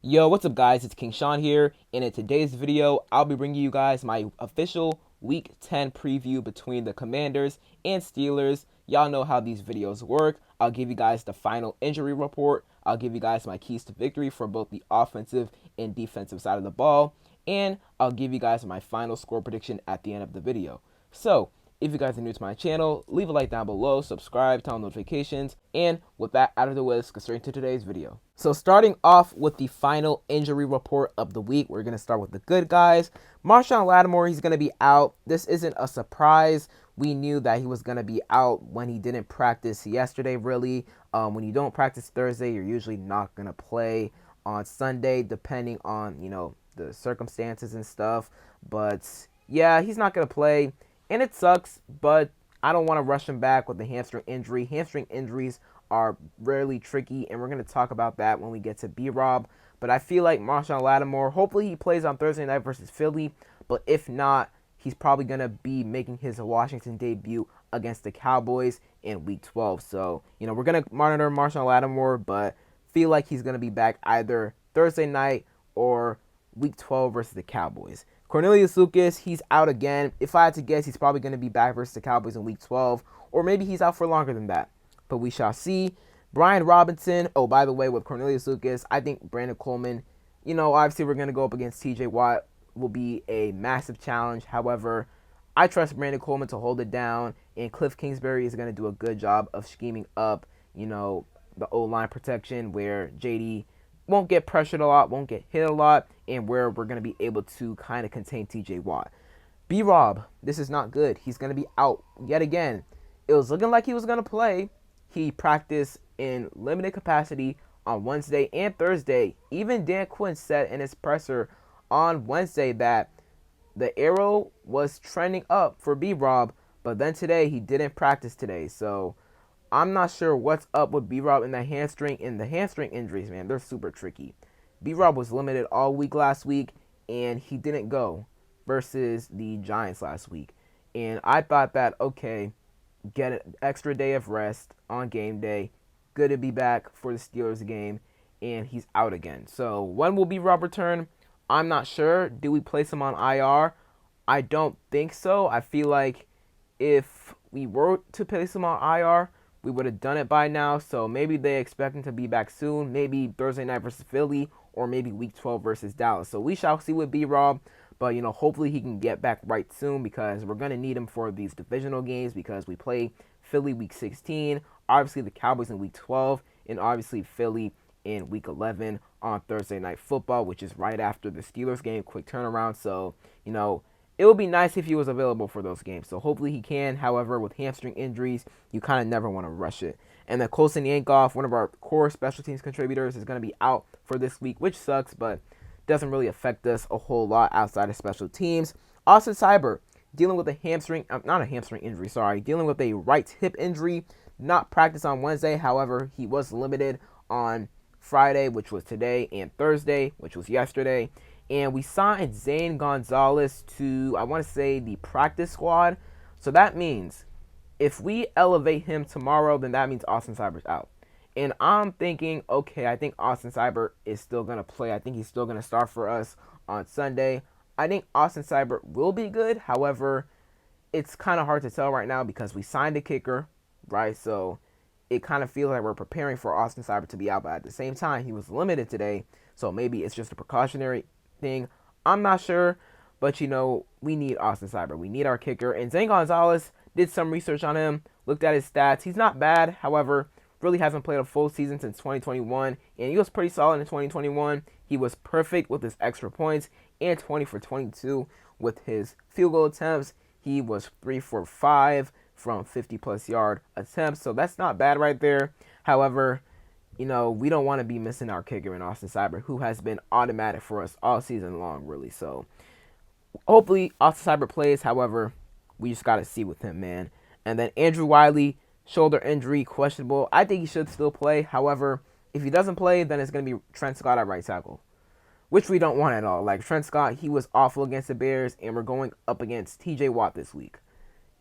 Yo, what's up guys? It's King Sean here, and in today's video, I'll be bringing you guys my official Week 10 preview between the Commanders and Steelers. Y'all know how these videos work. I'll give you guys the final injury report. I'll give you guys my keys to victory for both the offensive and defensive side of the ball, and I'll give you guys my final score prediction at the end of the video. So, if you guys are new to my channel, leave a like down below, subscribe, turn on notifications, and with that out of the way, let's get straight into today's video. So starting off with the final injury report of the week, we're going to start with the good guys. Marshon Lattimore, he's going to be out. This isn't a surprise. We knew that he was going to be out when he didn't practice yesterday, really. When you don't practice Thursday, you're usually not going to play on Sunday, depending on, the circumstances and stuff. But yeah, he's not going to play. And it sucks, but I don't want to rush him back with the hamstring injury. Hamstring injuries are rarely tricky, and we're going to talk about that when we get to B-Rob. But I feel like Marshon Lattimore, hopefully he plays on Thursday night versus Philly. But if not, he's probably going to be making his Washington debut against the Cowboys in Week 12. So, we're going to monitor Marshon Lattimore, but feel like he's going to be back either Thursday night or Week 12 versus the Cowboys. Cornelius Lucas, he's out again. If I had to guess, he's probably going to be back versus the Cowboys in Week 12, or maybe he's out for longer than that. But we shall see. Brian Robinson, oh, by the way, with Cornelius Lucas, I think Brandon Coleman, obviously we're going to go up against TJ Watt, will be a massive challenge. However, I trust Brandon Coleman to hold it down, and Cliff Kingsbury is going to do a good job of scheming up, the O-line protection where JD won't get pressured a lot, won't get hit a lot, and where we're going to be able to kind of contain TJ Watt. B-Rob, this is not good. He's going to be out yet again. It was looking like he was going to play. He practiced in limited capacity on Wednesday and Thursday. Even Dan Quinn said in his presser on Wednesday that the arrow was trending up for B-Rob, but then today he didn't practice today. So I'm not sure what's up with B-Rob in the hamstring. And the hamstring injuries, man, they're super tricky. B-Rob was limited all week last week, and he didn't go versus the Giants last week. And I thought that, okay, get an extra day of rest on game day. Good to be back for the Steelers game, and he's out again. So when will B-Rob return? I'm not sure. Do we place him on IR? I don't think so. I feel like if we were to place him on IR, we would have done it by now. So maybe they expect him to be back soon. Maybe Thursday night versus Philly, or maybe Week 12 versus Dallas. So we shall see with B-Rob. But, hopefully he can get back right soon, because we're going to need him for these divisional games, because we play Philly Week 16, obviously the Cowboys in Week 12, and obviously Philly in Week 11 on Thursday Night Football, which is right after the Steelers game, quick turnaround. So, it would be nice if he was available for those games. So hopefully he can. However, with hamstring injuries, you kind of never want to rush it. And then Colson Yankoff, one of our core special teams contributors, is going to be out for this week, which sucks, but doesn't really affect us a whole lot outside of special teams. Austin Seibert, dealing with a hamstring, not a hamstring injury, sorry, dealing with a right hip injury, not practice on Wednesday. However, he was limited on Friday, which was today, and Thursday, which was yesterday. And we signed Zane Gonzalez to, I want to say, the practice squad. So that means if we elevate him tomorrow, then that means Austin Seibert's out. And I'm thinking, okay, I think Austin Seibert is still going to play. I think he's still going to start for us on Sunday. I think Austin Seibert will be good. However, it's kind of hard to tell right now because we signed a kicker, right? So it kind of feels like we're preparing for Austin Seibert to be out. But at the same time, he was limited today. So maybe it's just a precautionary thing. I'm not sure. But, we need Austin Seibert. We need our kicker. And Zane Gonzalez, did some research on him, looked at his stats. He's not bad. However, really hasn't played a full season since 2021, and he was pretty solid in 2021. He was perfect with his extra points and 20 for 22 with his field goal attempts. He was 3 for 5 from 50-plus yard attempts, so that's not bad right there. However, we don't want to be missing our kicker in Austin Seibert, who has been automatic for us all season long, really. So hopefully Austin Seibert plays. However, we just got to see with him, man. And then Andrew Wiley, shoulder injury, questionable. I think he should still play. However, if he doesn't play, then it's going to be Trent Scott at right tackle, which we don't want at all. Like, Trent Scott, he was awful against the Bears, and we're going up against TJ Watt this week.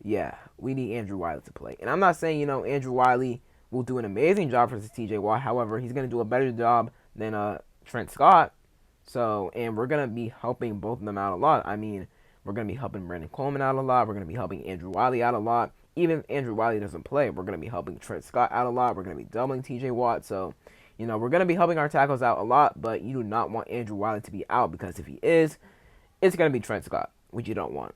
Yeah, we need Andrew Wiley to play. And I'm not saying, Andrew Wiley will do an amazing job versus TJ Watt. However, he's going to do a better job than Trent Scott. So, and we're going to be helping both of them out a lot. I mean, we're going to be helping Brandon Coleman out a lot. We're going to be helping Andrew Wiley out a lot. Even if Andrew Wiley doesn't play, we're going to be helping Trent Scott out a lot. We're going to be doubling TJ Watt. So, we're going to be helping our tackles out a lot, but you do not want Andrew Wiley to be out, because if he is, it's going to be Trent Scott, which you don't want.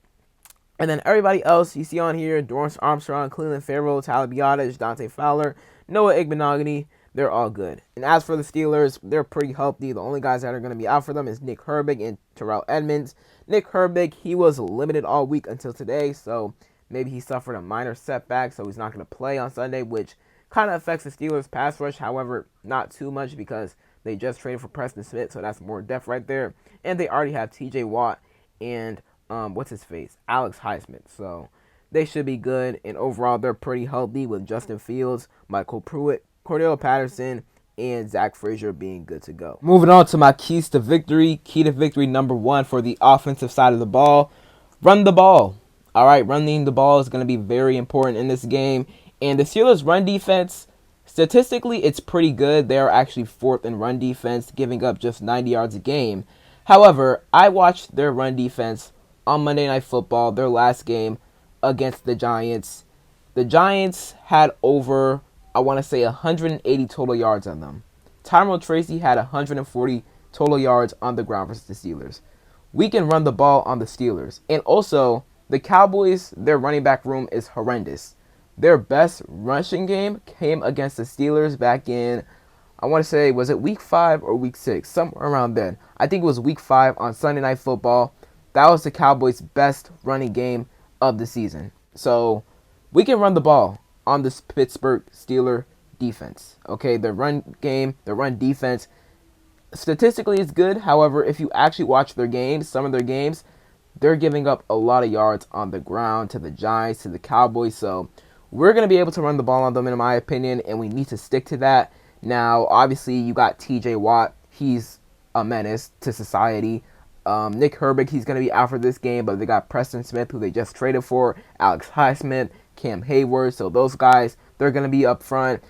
And then everybody else you see on here, Dorance Armstrong, Cleveland Farrell, Tyler Biadasz, Dante Fowler, Noah Igbenogany, they're all good. And as for the Steelers, they're pretty healthy. The only guys that are going to be out for them is Nick Herbig and Terrell Edmunds. Nick Herbig, he was limited all week until today, so maybe he suffered a minor setback, so he's not going to play on Sunday, which kind of affects the Steelers' pass rush. However, not too much, because they just traded for Preston Smith, so that's more depth right there. And they already have TJ Watt and Alex Highsmith. So they should be good, and overall they're pretty healthy with Justin Fields, Michael Pruitt, Cordell Patterson, and Zach Frazier being good to go. Moving on to my keys to victory. Key to victory number 1 for the offensive side of the ball: run the ball. All right, running the ball is going to be very important in this game. And the Steelers' run defense, statistically, it's pretty good. They are actually 4th in run defense, giving up just 90 yards a game. However, I watched their run defense on Monday Night Football, their last game against the Giants. The Giants had over, I want to say, 180 total yards on them. Tyrell Tracy had 140 total yards on the ground versus the Steelers. We can run the ball on the Steelers. And also, the Cowboys, their running back room is horrendous. Their best rushing game came against the Steelers back in, I want to say, was it week 5 or week 6? Somewhere around then. I think it was week 5 on Sunday Night Football. That was the Cowboys' best running game of the season. So we can run the ball on this Pittsburgh Steelers defense. Okay, the run game, the run defense, statistically is good. However, if you actually watch their games, some of their games, they're giving up a lot of yards on the ground to the Giants, to the Cowboys. So we're going to be able to run the ball on them, in my opinion, and we need to stick to that. Now, obviously, you got TJ Watt. He's a menace to society. Nick Herbig, he's going to be out for this game, but they got Preston Smith, who they just traded for, Alex Highsmith, Cam Hayward. So those guys, they're going to be up front.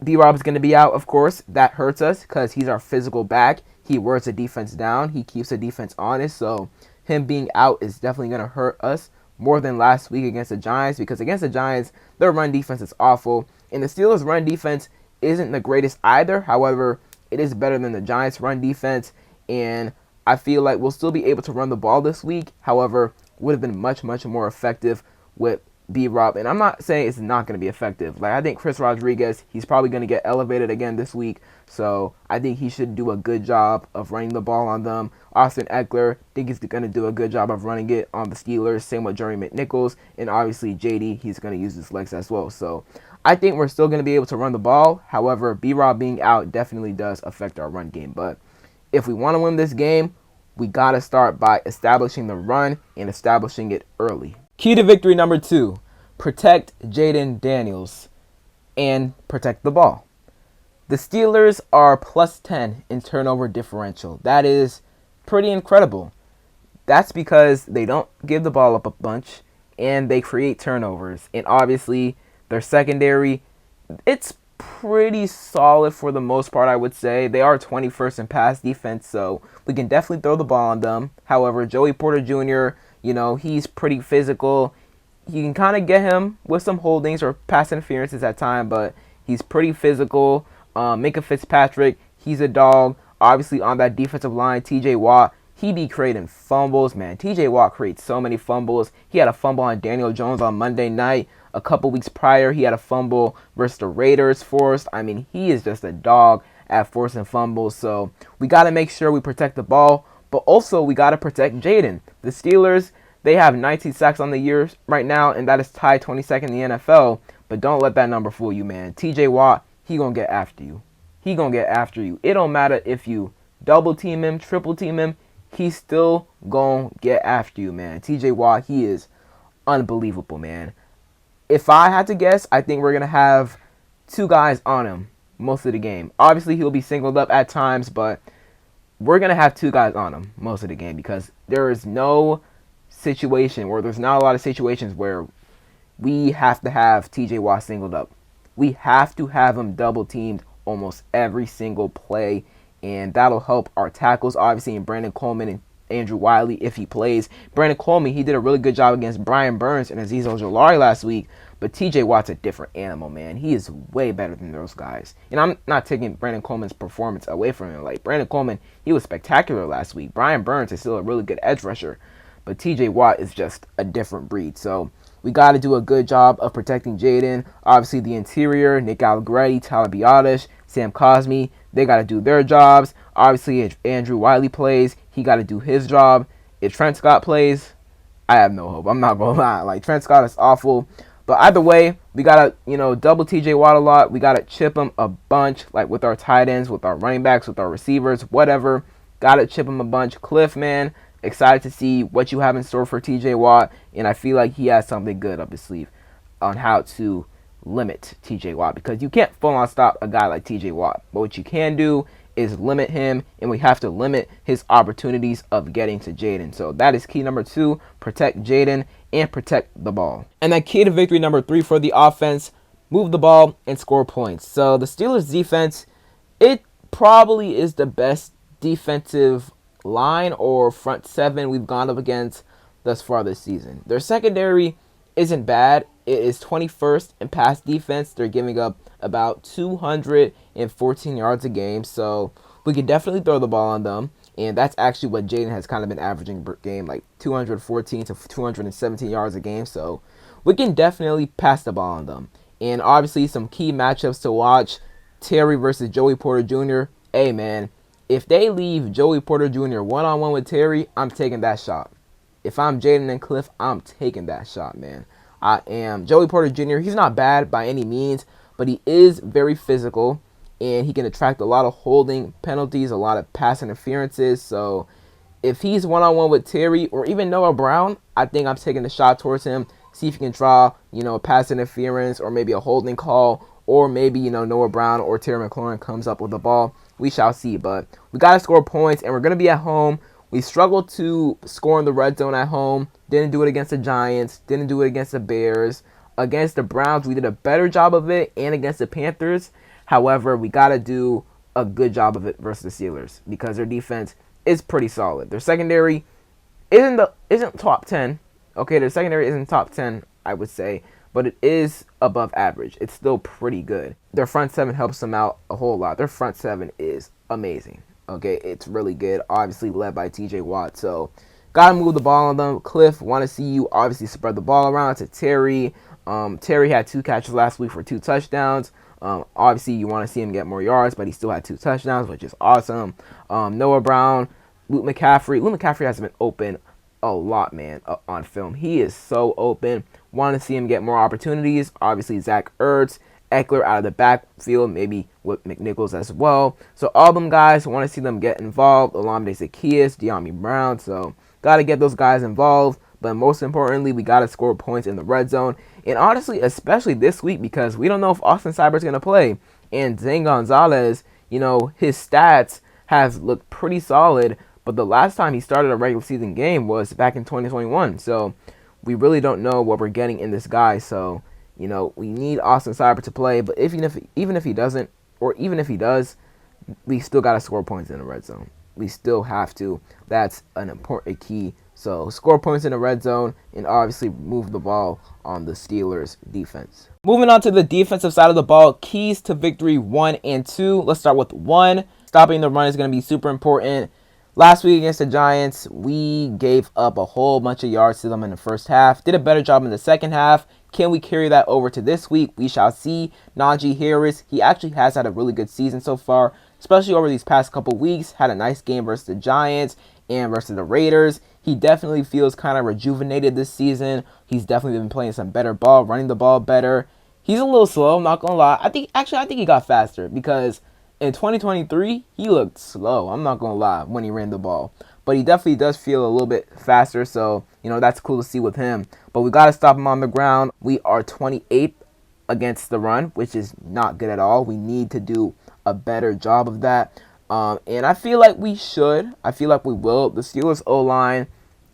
B-Rob's going to be out, of course. That hurts us because he's our physical back. He wears the defense down. He keeps the defense honest. So him being out is definitely going to hurt us more than last week against the Giants, because against the Giants, their run defense is awful. And the Steelers' run defense isn't the greatest either. However, it is better than the Giants' run defense. And I feel like we'll still be able to run the ball this week. However, would have been much, much more effective with B-Rob. And I'm not saying it's not going to be effective. Like, I think Chris Rodriguez, he's probably going to get elevated again this week. So I think he should do a good job of running the ball on them. Austin Eckler, I think he's going to do a good job of running it on the Steelers. Same with Jerry McNichols. And obviously JD, he's going to use his legs as well. So I think we're still going to be able to run the ball. However, B-Rob being out definitely does affect our run game. But if we want to win this game, we got to start by establishing the run and establishing it early. Key to victory number 2, protect Jayden Daniels and protect the ball. The Steelers are plus 10 in turnover differential. That is pretty incredible. That's because they don't give the ball up a bunch and they create turnovers. And obviously, their secondary, it's pretty solid for the most part, I would say. They are 21st in pass defense, so we can definitely throw the ball on them. However, Joey Porter Jr., he's pretty physical. You can kind of get him with some holdings or pass interferences at times, but he's pretty physical. Minkah Fitzpatrick, he's a dog. Obviously, on that defensive line, TJ Watt, he be creating fumbles, man. TJ Watt creates so many fumbles. He had a fumble on Daniel Jones on Monday night. A couple weeks prior, he had a fumble versus the Raiders forced. I mean, he is just a dog at forcing fumbles. So we got to make sure we protect the ball, but also we got to protect Jayden. The Steelers, they have 19 sacks on the year right now, and that is tied 22nd in the NFL. But don't let that number fool you, man. TJ Watt, he going to get after you. He going to get after you. It don't matter if you double team him, triple team him. He's still going to get after you, man. TJ Watt, he is unbelievable, man. If I had to guess, I think we're going to have 2 guys on him most of the game. Obviously, he'll be singled up at times, but we're going to have 2 guys on him most of the game because there is no situation where there's not a lot of situations where we have to have TJ Watt singled up. We have to have him double teamed almost every single play and that'll help our tackles, obviously, in Brandon Coleman and Andrew Wiley if he plays. Brandon Coleman, he did a really good job against Brian Burns and Azeez Ojulari last week, but TJ Watt's a different animal, man. He is way better than those guys. And I'm not taking Brandon Coleman's performance away from him. Like, Brandon Coleman, he was spectacular last week. Brian Burns is still a really good edge rusher, but TJ Watt is just a different breed. So we got to do a good job of protecting Jayden. Obviously, the interior, Nick Allegretti, Tyler Biadasz, Sam Cosmi, they got to do their jobs. Obviously, if Andrew Wiley plays, he got to do his job. If Trent Scott plays, I have no hope. I'm not going to lie. Like, Trent Scott is awful. But either way, we got to, double TJ Watt a lot. We got to chip him a bunch, like with our tight ends, with our running backs, with our receivers, whatever. Got to chip him a bunch. Cliff, man, excited to see what you have in store for TJ Watt. And I feel like he has something good up his sleeve on how to limit TJ Watt, because you can't full on stop a guy like TJ Watt. But what you can do is limit him, and we have to limit his opportunities of getting to Jayden. So that is key number 2, protect Jayden and protect the ball. And then key to victory number 3 for the offense, move the ball and score points. So the Steelers defense, it probably is the best defensive line or front 7 we've gone up against thus far this season. Their secondary isn't bad. It is 21st in pass defense. They're giving up about 214 yards a game, so we can definitely throw the ball on them. And that's actually what Jayden has kind of been averaging per game, like 214 to 217 yards a game. So we can definitely pass the ball on them. And obviously some key matchups to watch, Terry versus Joey Porter Jr. Hey, man, if they leave Joey Porter Jr. one-on-one with Terry, I'm taking that shot. If I'm Jayden and Cliff, I'm taking that shot, man. I am. Joey Porter Jr., he's not bad by any means, but he is very physical, and he can attract a lot of holding penalties, a lot of pass interferences. So if he's one-on-one with Terry or even Noah Brown, I think I'm taking a shot towards him, see if he can draw, a pass interference or maybe a holding call, or maybe, Noah Brown or Terry McLaurin comes up with the ball. We shall see, but we got to score points, and we're going to be at home. We struggled to score in the red zone at home. Didn't do it against the Giants. Didn't do it against the Bears. Against the Browns, we did a better job of it, and against the Panthers. However, we got to do a good job of it versus the Steelers because their defense is pretty solid. Their secondary isn't top 10. Okay, their secondary isn't top 10, I would say, but it is above average. It's still pretty good. Their front 7 helps them out a whole lot. Their front 7 is amazing. Okay, it's really good. Obviously led by TJ Watt. So, gotta move the ball on them. Cliff, want to see you obviously spread the ball around to Terry. Terry had 2 catches last week for 2 touchdowns. Obviously, you want to see him get more yards, but he still had 2 touchdowns, which is awesome. Noah Brown, Luke McCaffrey. Luke McCaffrey has been open a lot, man, on film. He is so open. Want to see him get more opportunities. Obviously, Zach Ertz, Eckler out of the backfield, maybe with McNichols as well. So all them guys, want to see them get involved. Olamide Zaccheaus, De'Ami Brown. So got to get those guys involved. But most importantly, we got to score points in the red zone. And honestly, especially this week, because we don't know if Austin Cybert's going to play. And Zane Gonzalez, his stats have looked pretty solid. But the last time he started a regular season game was back in 2021. So we really don't know what we're getting in this guy. So we need Austin Cyber to play, but even if he doesn't, or even if he does, we still got to score points in the red zone. We still have to. That's an important key. So score points in the red zone and obviously move the ball on the Steelers defense. Moving on to the defensive side of the ball, keys to victory 1 and 2. Let's start with 1. Stopping the run is going to be super important. Last week against the Giants, we gave up a whole bunch of yards to them in the first half. Did a better job in the second half. Can we carry that over to this week? We shall see. Najee Harris, he actually has had a really good season so far, especially over these past couple weeks. Had a nice game versus the Giants and versus the Raiders. He definitely feels kind of rejuvenated this season. He's definitely been playing some better ball, running the ball better. He's a little slow, I'm not going to lie. I think he got faster because in 2023, he looked slow. I'm not going to lie when he ran the ball. But he definitely does feel a little bit faster. So, that's cool to see with him. But we got to stop him on the ground. We are 28th against the run, which is not good at all. We need to do a better job of that. And I feel like we should. I feel like we will. The Steelers O-line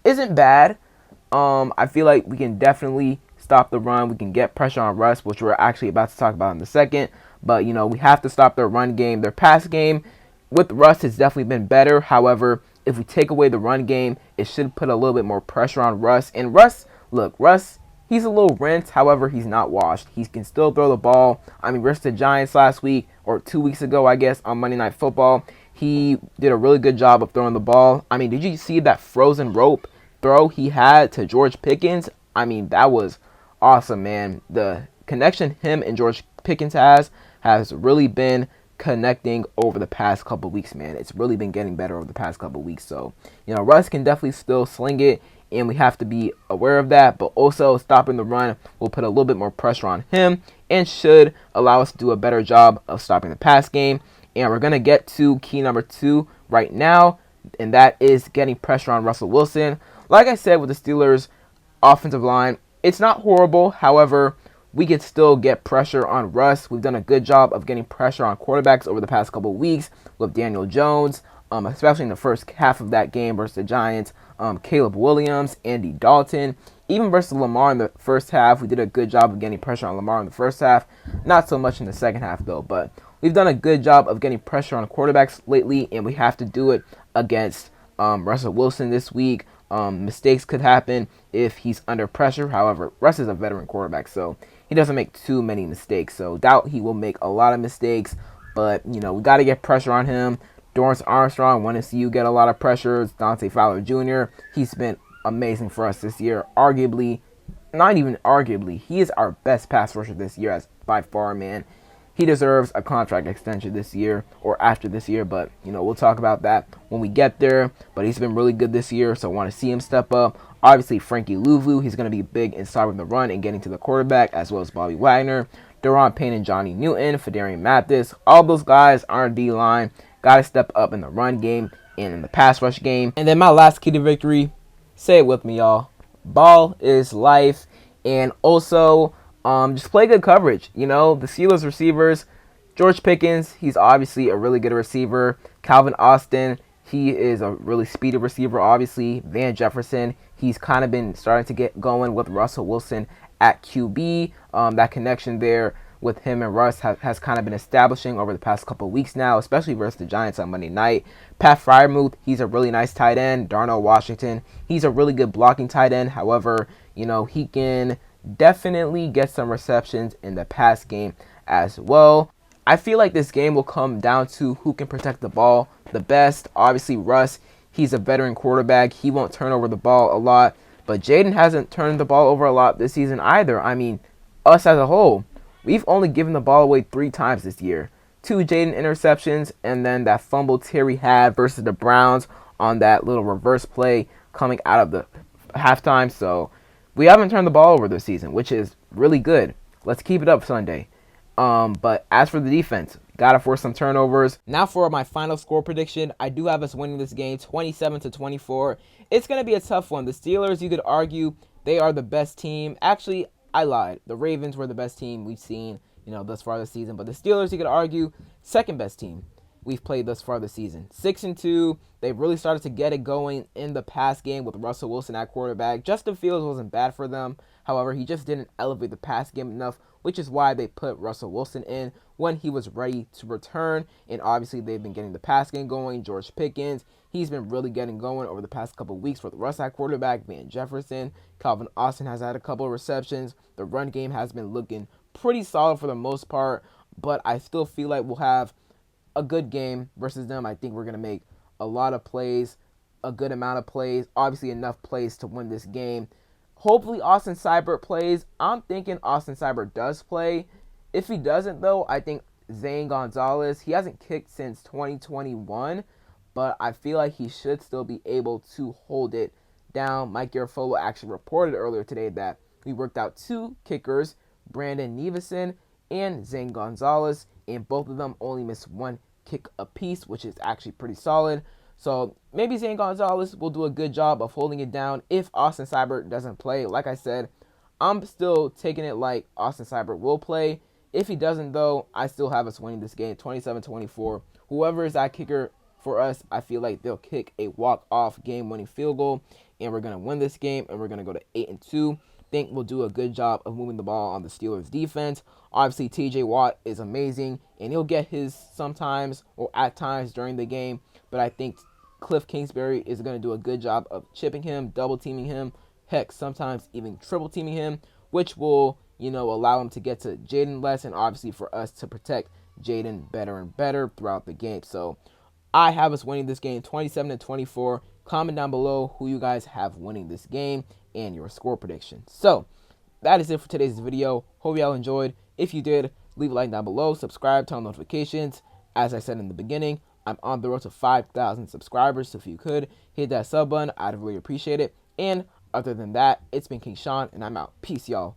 isn't bad. I feel like we can definitely stop the run. We can get pressure on Russ, which we're actually about to talk about in a second. But, we have to stop their run game. Their pass game with Russ, it's definitely been better. However, if we take away the run game, it should put a little bit more pressure on Russ. And Russ, look, Russ, he's a little rinsed. However, he's not washed. He can still throw the ball. I mean, versus the Giants last week, or 2 weeks ago, I guess, on Monday Night Football, he did a really good job of throwing the ball. I mean, did you see that frozen rope throw he had to George Pickens? I mean, that was awesome, man. The connection him and George Pickens has really been connecting over the past couple weeks, man. It's really been getting better over the past couple weeks. So, Russ can definitely still sling it, and we have to be aware of that. But also, stopping the run will put a little bit more pressure on him and should allow us to do a better job of stopping the pass game. And we're going to get to key number 2 right now, and that is getting pressure on Russell Wilson. Like I said, with the Steelers' offensive line, it's not horrible. However, we could still get pressure on Russ. We've done a good job of getting pressure on quarterbacks over the past couple of weeks with Daniel Jones, especially in the first half of that game versus the Giants, Caleb Williams, Andy Dalton. Even versus Lamar in the first half, we did a good job of getting pressure on Lamar in the first half. Not so much in the second half, though. But we've done a good job of getting pressure on quarterbacks lately, and we have to do it against Russell Wilson this week. Mistakes could happen if he's under pressure. However, Russ is a veteran quarterback, so he doesn't make too many mistakes. So doubt he will make a lot of mistakes. But, we got to get pressure on him. Dorrance Armstrong, want to see you get a lot of pressure. Dante Fowler Jr., he's been amazing for us this year. Arguably, not even arguably, he is our best pass rusher this year as by far, man. He deserves a contract extension this year or after this year, but, we'll talk about that when we get there. But he's been really good this year, so I want to see him step up. Obviously, Frankie Louvu, he's going to be big in stopping the run and getting to the quarterback, as well as Bobby Wagner, Daron Payne and Johnny Newton, Fedarian Mathis. All those guys are D-line. Got to step up in the run game and in the pass rush game. And then my last key to victory, say it with me, y'all. Ball is life. And also, just play good coverage. The Steelers receivers, George Pickens, he's obviously a really good receiver. Calvin Austin, he is a really speedy receiver, obviously. Van Jefferson, he's kind of been starting to get going with Russell Wilson at QB. That connection there with him and Russ has kind of been establishing over the past couple of weeks now, especially versus the Giants on Monday night. Pat Freiermuth, he's a really nice tight end. Darnell Washington, he's a really good blocking tight end. However, he can definitely get some receptions in the pass game as well. I feel like this game will come down to who can protect the ball the best. Obviously, Russ, he's a veteran quarterback. He won't turn over the ball a lot. But Jaden hasn't turned the ball over a lot this season either. I mean, us as a whole, we've only given the ball away 3 times this year. 2 Jaden interceptions, and then that fumble Terry had versus the Browns on that little reverse play coming out of the halftime. So we haven't turned the ball over this season, which is really good. Let's keep it up Sunday. But as for the defense, gotta force some turnovers. Now for my final score prediction, I do have us winning this game 27-24. It's going to be a tough one. The Steelers, you could argue, they are the best team. Actually, I lied. The Ravens were the best team we've seen, thus far this season. But the Steelers, you could argue, second best team we've played thus far this season. 6-2. They've really started to get it going in the pass game with Russell Wilson at quarterback. Justin Fields wasn't bad for them. However, he just didn't elevate the pass game enough, which is why they put Russell Wilson in when he was ready to return. And obviously, they've been getting the pass game going. George Pickens, he's been really getting going over the past couple of weeks for the Russ at quarterback. Van Jefferson, Calvin Austin has had a couple of receptions. The run game has been looking pretty solid for the most part, but I still feel like we'll have a good game versus them. I think we're going to make a lot of plays, a good amount of plays, obviously enough plays to win this game. Hopefully Austin Seibert plays. I'm thinking Austin Seibert does play. If he doesn't, though, I think Zane Gonzalez, he hasn't kicked since 2021, but I feel like he should still be able to hold it down. Mike Garafolo actually reported earlier today that we worked out 2 kickers, Brandon Neveson and Zane Gonzalez, and both of them only missed 1 kick apiece, which is actually pretty solid. So maybe Zane Gonzalez will do a good job of holding it down if Austin Seibert doesn't play. Like I said, I'm still taking it like Austin Seibert will play. If he doesn't, though, I still have us winning this game 27-24. Whoever is that kicker for us, I feel like they'll kick a walk-off game-winning field goal, and we're going to win this game, and we're going to go to 8-2. think will do a good job of moving the ball on the Steelers defense. Obviously, TJ Watt is amazing, and he'll get his sometimes or at times during the game, but I think Cliff Kingsbury is going to do a good job of chipping him, double teaming him, heck, sometimes even triple teaming him, which will, allow him to get to Jaden less, and obviously for us to protect Jaden better and better throughout the game. So I have us winning this game 27-24. Comment down below who you guys have winning this game and your score prediction. So that is it for today's video. Hope y'all enjoyed. If you did, leave a like down below, subscribe, turn on notifications. As I said in the beginning, I'm on the road to 5,000 subscribers, so if you could hit that sub button, I'd really appreciate it. And other than that, it's been King Sean, and I'm out. Peace, y'all.